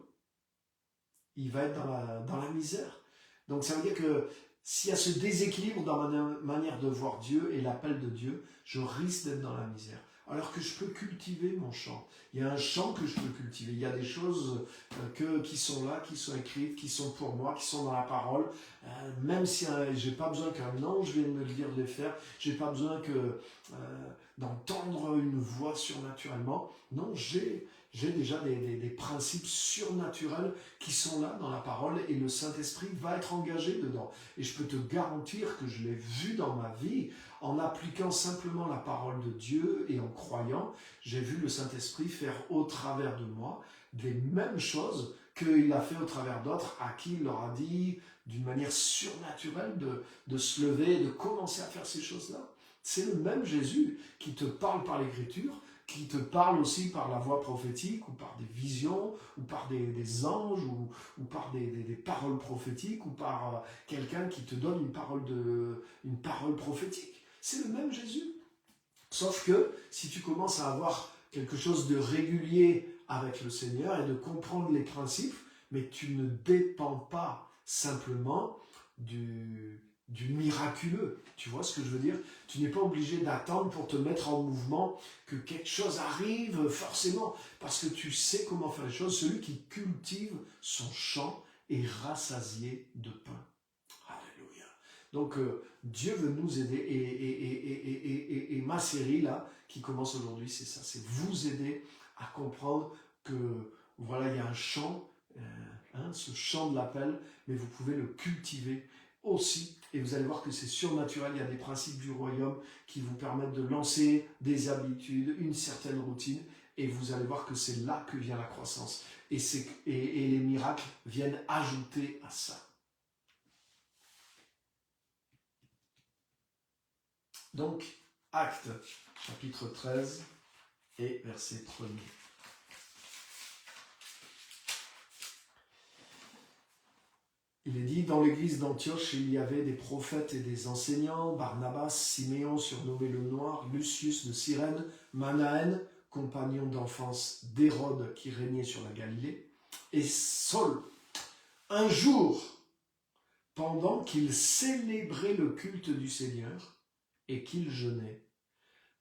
S1: il va être dans la misère. Donc ça veut dire que s'il y a ce déséquilibre dans ma manière de voir Dieu et l'appel de Dieu, je risque d'être dans la misère. Alors que je peux cultiver mon champ. Il y a un champ que je peux cultiver. Il y a des choses qui sont là, qui sont écrites, qui sont pour moi, qui sont dans la parole. Même si j'ai pas besoin qu'un ange vienne me le dire de les faire, j'ai pas besoin d'entendre une voix surnaturellement. Non, j'ai déjà des principes surnaturels qui sont là dans la parole et le Saint-Esprit va être engagé dedans. Et je peux te garantir que je l'ai vu dans ma vie. En appliquant simplement la parole de Dieu et en croyant, j'ai vu le Saint-Esprit faire au travers de moi des mêmes choses qu'il a fait au travers d'autres à qui il leur a dit d'une manière surnaturelle de se lever et de commencer à faire ces choses-là. C'est le même Jésus qui te parle par l'Écriture, qui te parle aussi par la voix prophétique, ou par des visions, ou par des anges, ou par des paroles prophétiques, ou par quelqu'un qui te donne une parole prophétique. C'est le même Jésus. Sauf que si tu commences à avoir quelque chose de régulier avec le Seigneur et de comprendre les principes, mais tu ne dépends pas simplement du miraculeux. Tu vois ce que je veux dire? Tu n'es pas obligé d'attendre pour te mettre en mouvement, que quelque chose arrive forcément, parce que tu sais comment faire les choses. Celui qui cultive son champ est rassasié de pain. Alléluia. Donc Dieu veut nous aider et ma série là qui commence aujourd'hui, c'est ça, c'est vous aider à comprendre que voilà, il y a un champ, ce champ de l'appel, mais vous pouvez le cultiver aussi, et vous allez voir que c'est surnaturel. Il y a des principes du royaume qui vous permettent de lancer des habitudes, une certaine routine, et vous allez voir que c'est là que vient la croissance, et les miracles viennent ajouter à ça. Donc, Actes, chapitre 13 et verset 1er. Il est dit, dans l'église d'Antioche, il y avait des prophètes et des enseignants, Barnabas, Siméon, surnommé le Noir, Lucius de Cyrène, Manaën, compagnon d'enfance d'Hérode qui régnait sur la Galilée, et Saul. Un jour, pendant qu'ils célébraient le culte du Seigneur et qu'ils jeûnaient,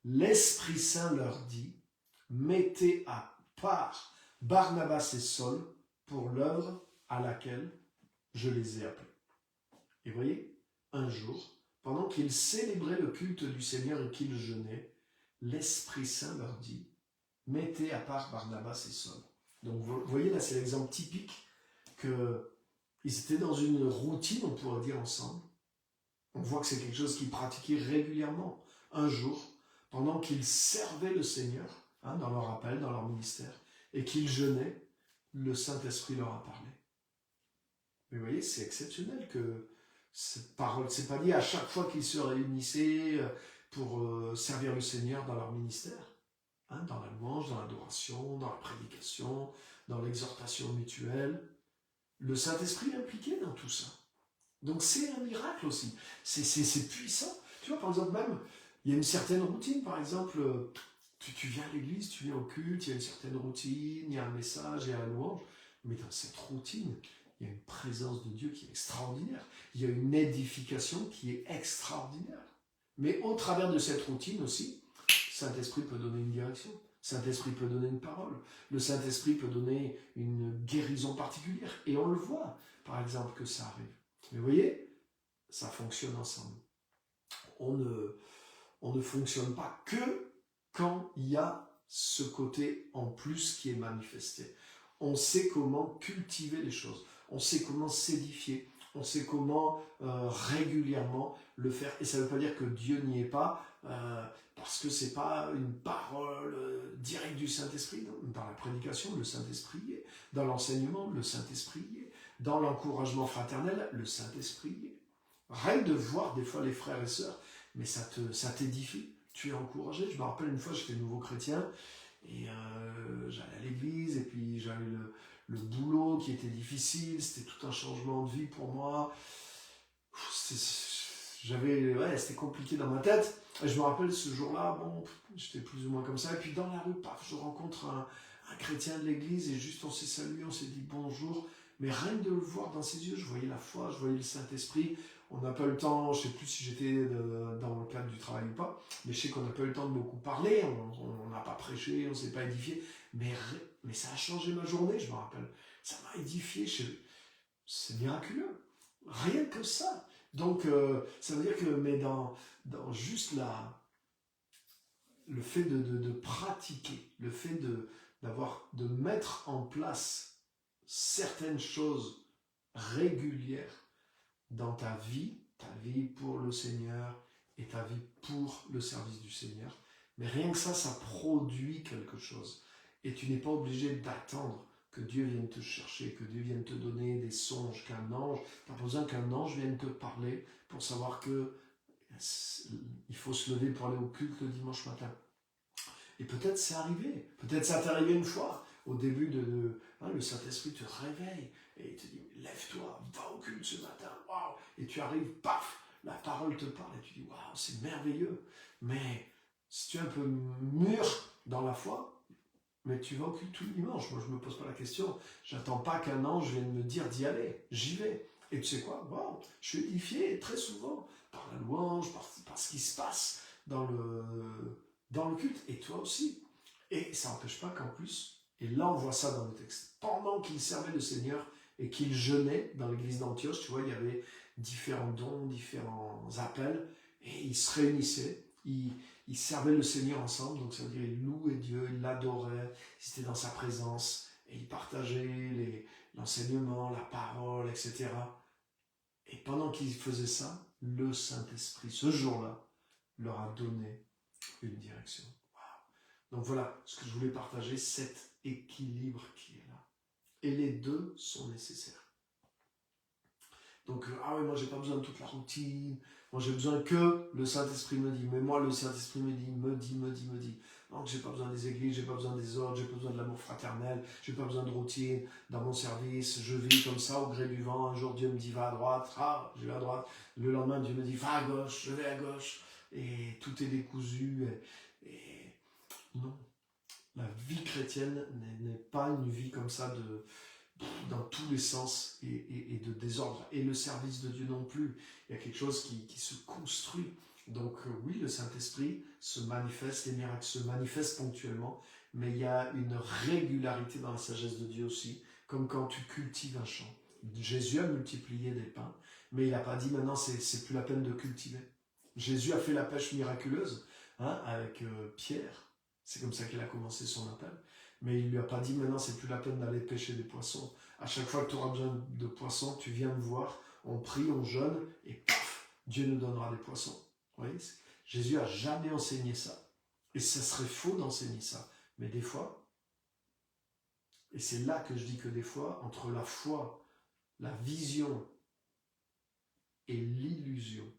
S1: l'Esprit Saint leur dit, mettez à part Barnabas et Saul pour l'œuvre à laquelle je les ai appelés. Et voyez, un jour, pendant qu'ils célébraient le culte du Seigneur et qu'ils jeûnaient, l'Esprit Saint leur dit, mettez à part Barnabas et Saul. Donc vous voyez là, c'est l'exemple typique qu'ils étaient dans une routine, on pourrait dire ensemble. On voit que c'est quelque chose qu'ils pratiquaient régulièrement. Un jour, pendant qu'ils servaient le Seigneur, dans leur appel, dans leur ministère, et qu'ils jeûnaient, le Saint-Esprit leur a parlé. Mais vous voyez, c'est exceptionnel que cette parole, c'est pas dit à chaque fois qu'ils se réunissaient pour servir le Seigneur dans leur ministère, dans la louange, dans l'adoration, dans la prédication, dans l'exhortation mutuelle. le Saint-Esprit est impliqué dans tout ça. Donc c'est un miracle aussi. C'est puissant. Tu vois, par exemple, même, il y a une certaine routine. Par exemple, tu viens à l'église, tu viens au culte, il y a une certaine routine, il y a un message, il y a un louange. Mais dans cette routine, il y a une présence de Dieu qui est extraordinaire. Il y a une édification qui est extraordinaire. Mais au travers de cette routine aussi, Saint-Esprit peut donner une direction. Saint-Esprit peut donner une parole. Le Saint-Esprit peut donner une guérison particulière. Et on le voit, par exemple, que ça arrive. Mais vous voyez, ça fonctionne ensemble. On ne fonctionne pas que quand il y a ce côté en plus qui est manifesté. On sait comment cultiver les choses. On sait comment s'édifier. On sait comment régulièrement le faire. Et ça ne veut pas dire que Dieu n'y est pas, parce que ce n'est pas une parole directe du Saint-Esprit. Dans la prédication, le Saint-Esprit est. Dans l'enseignement, le Saint-Esprit est. Dans l'encouragement fraternel, le Saint-Esprit est. Rien de voir des fois les frères et sœurs, mais ça t'édifie. Tu es encouragé. Je me rappelle une fois, j'étais nouveau chrétien, et j'allais à l'église, et puis j'avais le boulot qui était difficile, c'était tout un changement de vie pour moi. C'était compliqué dans ma tête. Et je me rappelle ce jour-là, bon, j'étais plus ou moins comme ça. Et puis dans la rue, paf, je rencontre un chrétien de l'église, et juste on s'est salué, on s'est dit bonjour. Mais rien que de le voir dans ses yeux, je voyais la foi, je voyais le Saint-Esprit. On n'a pas eu le temps, je ne sais plus si j'étais dans le cadre du travail ou pas, mais je sais qu'on n'a pas eu le temps de beaucoup parler, on n'a pas prêché, on ne s'est pas édifié, mais ça a changé ma journée, je me rappelle. Ça m'a édifié, c'est miraculeux. Rien que ça. Donc, ça veut dire que, mais dans juste le fait de pratiquer, le fait de mettre en place certaines choses régulières dans ta vie pour le Seigneur et ta vie pour le service du Seigneur. Mais rien que ça produit quelque chose. Et tu n'es pas obligé d'attendre que Dieu vienne te chercher, que Dieu vienne te donner des songes, qu'un ange, tu n'as pas besoin qu'un ange vienne te parler pour savoir que il faut se lever pour aller au culte le dimanche matin. Et peut-être c'est arrivé, peut-être ça t'est arrivé une fois, au début le Saint-Esprit te réveille, et il te dit, lève-toi, va au culte ce matin, waouh, et tu arrives, paf, la parole te parle, et tu dis, waouh, c'est merveilleux. Mais si tu es un peu mûr dans la foi, mais tu vas au culte tout le dimanche. Moi, je ne me pose pas la question, j'attends pas qu'un ange vienne me dire d'y aller, j'y vais. Et tu sais quoi, waouh, je suis édifié très souvent par la louange, par ce qui se passe dans le culte, et toi aussi. Et ça n'empêche pas qu'en plus, et là on voit ça dans le texte, pendant qu'il servait le Seigneur et qu'il jeûnait dans l'église d'Antioche, tu vois, il y avait différents dons, différents appels, et ils se réunissaient, ils servaient le Seigneur ensemble, donc ça veut dire ils louaient Dieu, ils l'adoraient, ils étaient dans sa présence, et ils partageaient l'enseignement, la parole, etc. Et pendant qu'ils faisaient ça, le Saint-Esprit, ce jour-là, leur a donné une direction. Wow. Donc voilà ce que je voulais partager, cet équilibre qui est là. Et les deux sont nécessaires. Donc, moi j'ai pas besoin de toute la routine, moi j'ai besoin que le Saint-Esprit me dit, mais moi le Saint-Esprit me dit. Donc j'ai pas besoin des églises, j'ai pas besoin des ordres, j'ai pas besoin de l'amour fraternel, j'ai pas besoin de routine dans mon service, je vis comme ça au gré du vent. Un jour Dieu me dit va à droite, je vais à droite, le lendemain Dieu me dit va à gauche, je vais à gauche, et tout est décousu, et non. La vie chrétienne n'est pas une vie comme ça dans tous les sens et de désordre. Et le service de Dieu non plus. Il y a quelque chose qui se construit. Donc oui, le Saint-Esprit se manifeste, les miracles se manifestent ponctuellement, mais il y a une régularité dans la sagesse de Dieu aussi, comme quand tu cultives un champ. Jésus a multiplié des pains, mais il n'a pas dit maintenant c'est plus la peine de cultiver. Jésus a fait la pêche miraculeuse avec Pierre. C'est comme ça qu'il a commencé son appel. Mais il ne lui a pas dit maintenant c'est plus la peine d'aller pêcher des poissons. À chaque fois que tu auras besoin de poissons, tu viens me voir, on prie, on jeûne, et paf, Dieu nous donnera des poissons. Vous voyez, Jésus n'a jamais enseigné ça. Et ça serait faux d'enseigner ça. Mais des fois, et c'est là que je dis que des fois, entre la foi, la vision et l'illusion,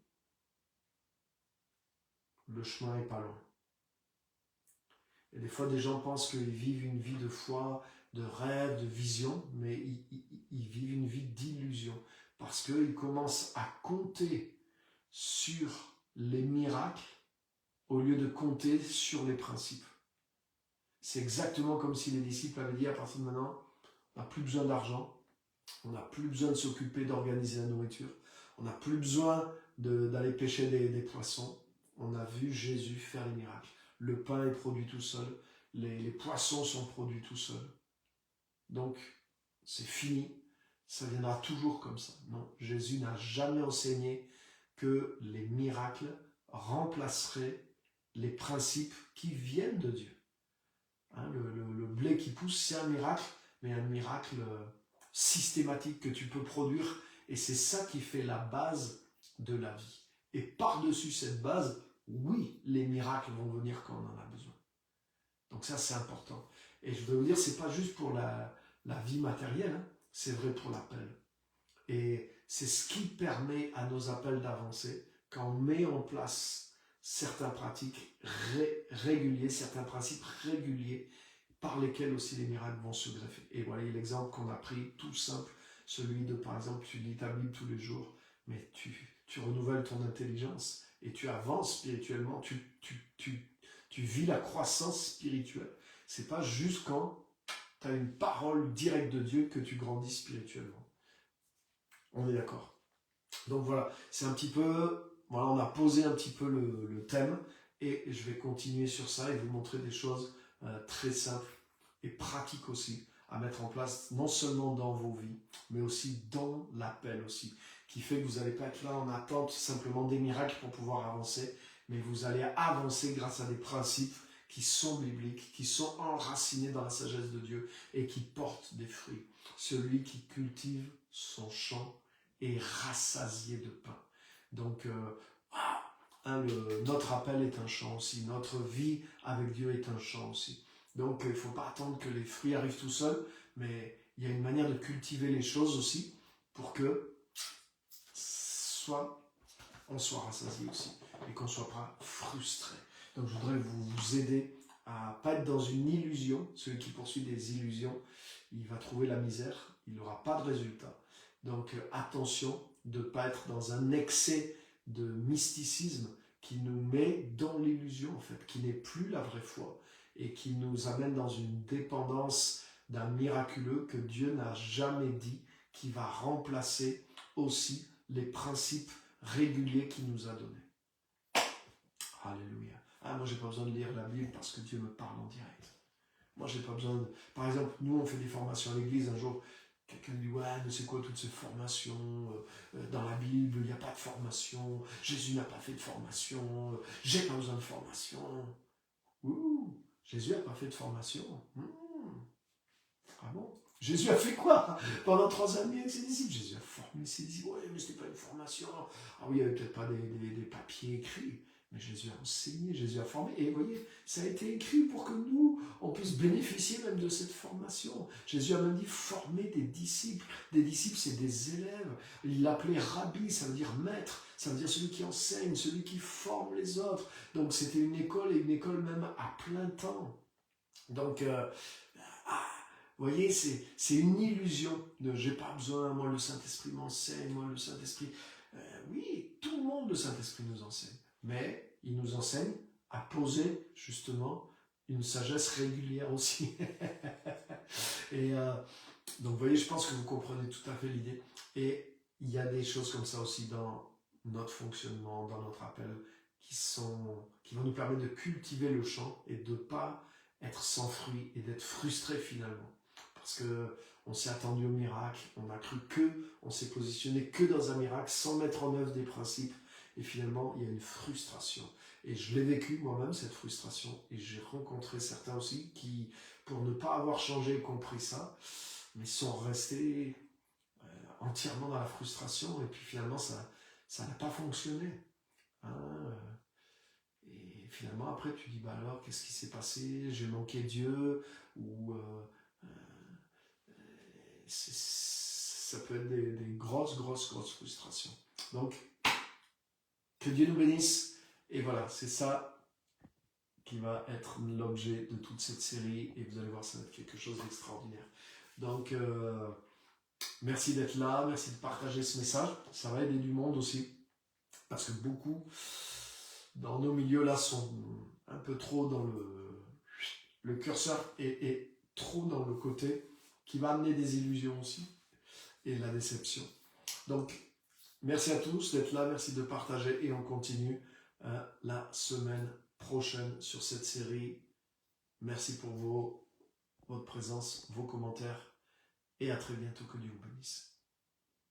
S1: le chemin n'est pas loin. Et des fois, des gens pensent qu'ils vivent une vie de foi de rêve, de vision, mais ils vivent une vie d'illusion parce qu'ils commencent à compter sur les miracles au lieu de compter sur les principes. C'est exactement comme si les disciples avaient dit à partir de maintenant, on n'a plus besoin d'argent, on n'a plus besoin de s'occuper d'organiser la nourriture, on n'a plus besoin d'aller pêcher des poissons. On a vu Jésus faire les miracles. Le pain est produit tout seul, les poissons sont produits tout seuls. Donc, c'est fini, ça viendra toujours comme ça. Non, Jésus n'a jamais enseigné que les miracles remplaceraient les principes qui viennent de Dieu. Hein, le blé qui pousse, c'est un miracle, mais un miracle systématique que tu peux produire, et c'est ça qui fait la base de la vie. Et par-dessus cette base, oui, les miracles vont venir quand on en a besoin. Donc ça, c'est important. Et je veux vous dire, c'est pas juste pour la vie matérielle, hein, c'est vrai pour l'appel. Et c'est ce qui permet à nos appels d'avancer quand on met en place certaines pratiques réguliers, certains principes réguliers par lesquels aussi les miracles vont se greffer. Et voilà l'exemple qu'on a pris, tout simple, celui de, par exemple, tu lis ta Bible tous les jours, mais tu renouvelles ton intelligence et tu avances spirituellement, tu vis la croissance spirituelle. C'est pas juste quand tu as une parole directe de Dieu que tu grandis spirituellement. On est d'accord. Donc voilà, c'est un petit peu, voilà, on a posé un petit peu le thème et je vais continuer sur ça et vous montrer des choses très simples et pratiques aussi à mettre en place, non seulement dans vos vies, mais aussi dans l'appel aussi, qui fait que vous n'allez pas être là en attente simplement des miracles pour pouvoir avancer, mais vous allez avancer grâce à des principes qui sont bibliques, qui sont enracinés dans la sagesse de Dieu et qui portent des fruits. Celui qui cultive son champ est rassasié de pain. Donc, notre appel est un champ aussi, notre vie avec Dieu est un champ aussi. Donc, il ne faut pas attendre que les fruits arrivent tout seuls, mais il y a une manière de cultiver les choses aussi pour que on soit rassasié aussi et qu'on ne soit pas frustré. Donc, je voudrais vous aider à ne pas être dans une illusion. Celui qui poursuit des illusions, il va trouver la misère, il n'aura pas de résultat. Donc, attention de ne pas être dans un excès de mysticisme qui nous met dans l'illusion, en fait, qui n'est plus la vraie foi et qui nous amène dans une dépendance d'un miraculeux que Dieu n'a jamais dit, qui va remplacer aussi les principes réguliers qu'il nous a donnés. Alléluia. Moi, j'ai pas besoin de lire la Bible parce que Dieu me parle en direct. Moi, j'ai pas besoin de... Par exemple, nous, on fait des formations à l'église. Un jour, quelqu'un dit, ouais, mais c'est quoi toutes ces formations dans la Bible, il n'y a pas de formation. Jésus n'a pas fait de formation. J'ai pas besoin de formation. Ouh, Jésus n'a pas fait de formation. Ah bon? Jésus a fait quoi pendant 3 années avec ses disciples? Jésus a formé ses disciples. Oui, mais ce n'était pas une formation. Ah oui, il n'y avait peut-être pas des papiers écrits. Mais Jésus a enseigné, Jésus a formé. Et vous voyez, ça a été écrit pour que nous, on puisse bénéficier même de cette formation. Jésus a même dit former des disciples. Des disciples, c'est des élèves. Il l'appelait rabbi, ça veut dire maître. Ça veut dire celui qui enseigne, celui qui forme les autres. Donc c'était une école, et une école même à plein temps. Donc, vous voyez, c'est une illusion de j'ai pas besoin, moi le Saint-Esprit m'enseigne, moi le Saint-Esprit... oui, tout le monde, le Saint-Esprit nous enseigne. Mais il nous enseigne à poser justement une sagesse régulière aussi. Et donc vous voyez, je pense que vous comprenez tout à fait l'idée. Et il y a des choses comme ça aussi dans notre fonctionnement, dans notre appel, qui vont nous permettre de cultiver le champ et de ne pas être sans fruit et d'être frustré finalement. Parce qu'on s'est attendu au miracle, on a cru on s'est positionné que dans un miracle sans mettre en œuvre des principes. Et finalement, il y a une frustration. Et je l'ai vécu moi-même, cette frustration. Et j'ai rencontré certains aussi qui, pour ne pas avoir changé et compris ça, mais sont restés entièrement dans la frustration. Et puis finalement, ça n'a pas fonctionné. Et finalement, après, tu dis, bah alors, qu'est-ce qui s'est passé? J'ai manqué Dieu? Ou ça peut être des grosses frustrations. Donc, que Dieu nous bénisse. Et voilà, c'est ça qui va être l'objet de toute cette série et vous allez voir, ça va être quelque chose d'extraordinaire. Donc, merci d'être là, merci de partager ce message. Ça va aider du monde aussi, parce que beaucoup dans nos milieux là sont un peu trop dans le curseur est trop dans le côté qui va amener des illusions aussi et la déception. Donc, merci à tous d'être là, merci de partager et on continue la semaine prochaine sur cette série. Merci pour votre présence, vos commentaires et à très bientôt, que Dieu vous bénisse.